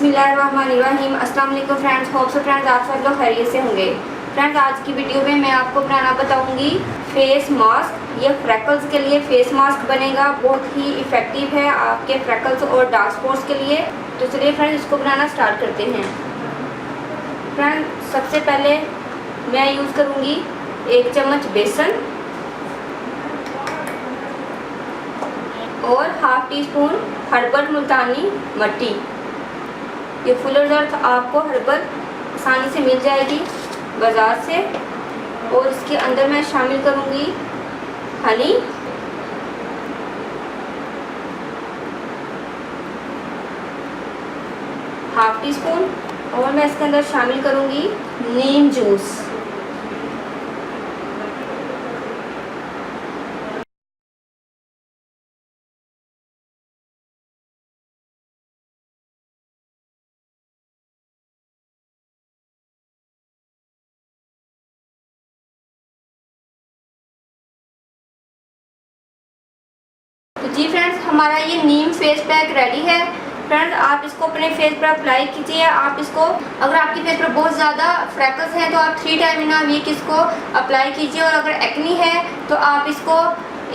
बिस्मिल्लाहिर्रहमानिर्रहीम। अस्सलाम वालेकुम फ्रेंड्स। होप सो फ्रेंड्स आप सब लोग खैरियत से होंगे। फ्रेंड्स आज की वीडियो में मैं आपको बनाना बताऊंगी फेस मास्क। ये फ्रैकल्स के लिए फेस मास्क बनेगा, बहुत ही इफ़ेक्टिव है आपके फ्रैकल्स और डार्क स्पॉट्स के लिए। तो चलिए फ्रेंड्स इसको बनाना स्टार्ट करते हैं। फ्रेंड्स सबसे पहले मैं यूज़ करूँगी 1 चम्मच बेसन और हाफ टी स्पून हर्बल मुल्तानी मट्टी। ये फुलर दर्द आपको हर्बल आसानी से मिल जाएगी बाज़ार से। और इसके अंदर मैं शामिल करूँगी हनी, हाफ टी स्पून, और मैं इसके अंदर शामिल करूँगी नीम जूस। तो जी फ्रेंड्स हमारा ये नीम फेस पैक रेडी है। फ्रेंड्स आप इसको अपने फेस पर अप्लाई कीजिए। आप इसको अगर आपके फेस पर बहुत ज़्यादा फ्रैकल्स हैं तो आप 3 टाइम इन अ वीक इसको अप्लाई कीजिए। और अगर एक्नी है तो आप इसको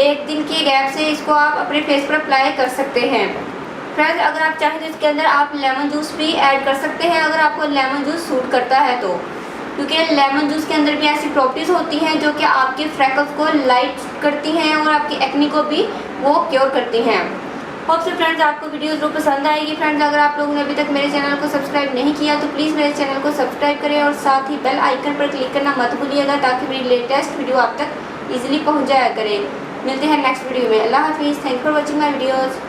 1 दिन के गैप से इसको आप अपने फेस पर अप्लाई कर सकते हैं। फ्रेंड्स अगर आप चाहें तो इसके अंदर आप लेमन जूस भी ऐड कर सकते हैं, अगर आपको लेमन जूस सूट करता है तो, क्योंकि लेमन जूस के अंदर भी ऐसी प्रॉपर्टीज़ होती हैं जो कि आपके फ्रैकल्स को लाइट करती हैं और आपकी एक्नी को भी वो क्योर करती हैं। होप से फ्रेंड्स आपको वीडियो जरूर पसंद आएगी। फ्रेंड्स अगर आप लोगों ने अभी तक मेरे चैनल को सब्सक्राइब नहीं किया तो प्लीज़ मेरे चैनल को सब्सक्राइब करें और साथ ही बेल आइकन पर क्लिक करना मत भूलिएगा, ताकि मेरी लेटेस्ट वीडियो आप तक ईजिली पहुँच जाया करे। मिलते हैं नेक्स्ट वीडियो में। अल्लाह हाफिज़। Thank for watching my videos.